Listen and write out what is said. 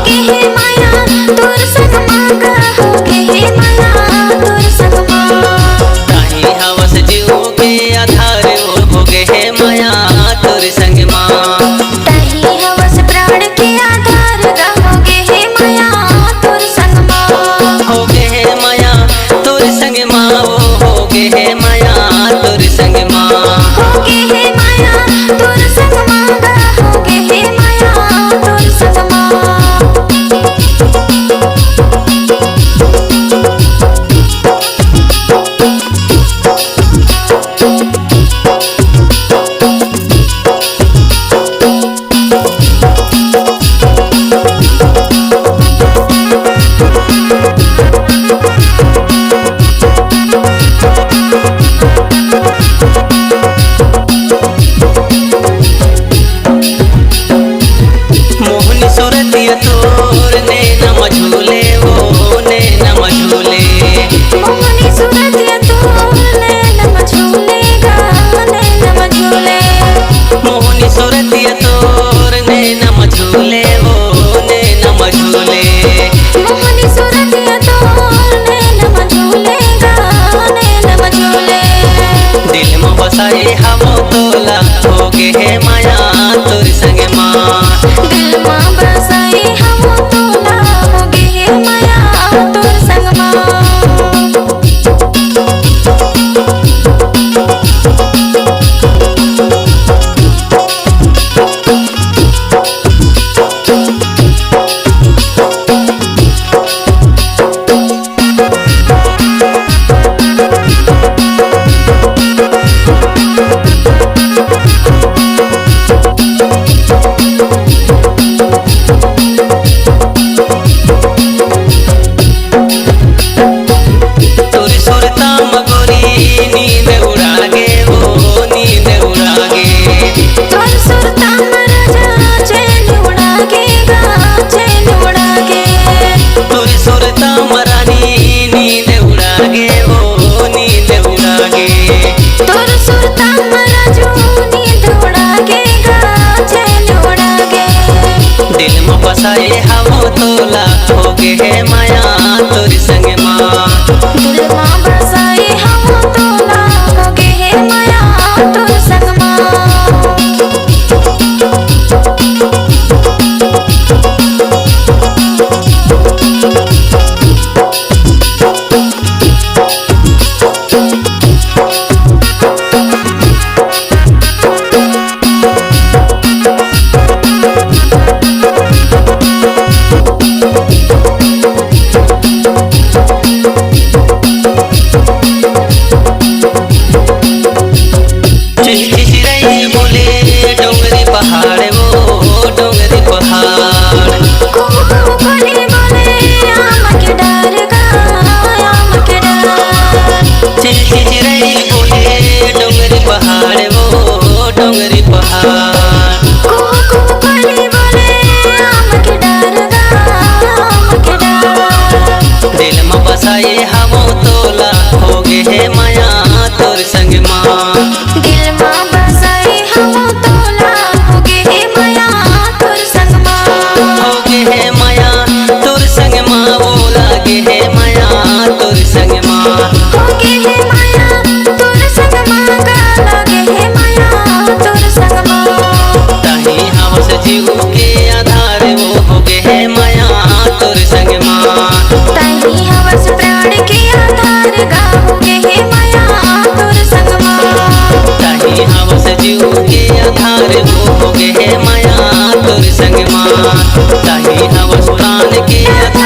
गे हे माया तोर संग मांगा हो गे हे माया तोर संग ताही हवस जीव के आधार हो गे हे माया तोर संग ताही हवस प्राण के आधार गा हो गे हे माया तोर संग हो गे हे माया तोर संग हो गे हे माया तोर संग हो गे हे माया तोर संग मांगा हो गे हे माया तोर संग मोहनी सूरतिया तोर नैना मझूले वो नैना मझूले मोहनी सूरतिया तोर नैना मझूले गा नैना मझूले मोहनी सूरतिया तोर नैना मझूले वो नैना मझूले मोहनी सूरतिया तोर नैना मझूले गा नैना मझूले दिल में बसाए हम तोला हो गे हे माया तोर संग दिल में बसाई हम तोला हो गे हे माया तोर संग तोर सुरता मगोरी नींद उड़ा गे वो नींद उड़ा गे तोर सुरता मरजा चैन उड़ा गे गा चैन उड़ा गे तोर सुरता मरानी नींद उड़ा गे वो नींद उड़ा गे तोर सुरता मरजो नींद उड़ा गे गा चैन उड़ा गे दिल में बसाए हम तोला हो गे हे माया तोर संग दिल में बसाई हम तोला हो गे हे माया तोर संग चिड़ै बोले डोंगरी पहाड़ वो डोंगरी पहाड़ कुहू कोली बोले आम के डर गा आम के डर चिड़ै बोले डोंगरी पहाड़ वो डोंगरी पहाड़ कुहू कोली बोले आम के डर गा आम के डर दिल में बसाए हम तोला हो गे हे माया तोर संग दिल में बसाई हम तोला हो गे हे माया तोर संग हो गे हे माया तोर संग वो लागे हे माया तोर संग हो गे हे माया तोर संग गा लागे हे माया तोर संग ताही हवस जीव के आधार वो हो गे हे माया तोर संग ताही हवस प्राण के आधार गा हो गे हे माया तोर संग ताही हवस जीव के आधार वो हो गे हे माया तोर संग ताही हवस प्राण के आधार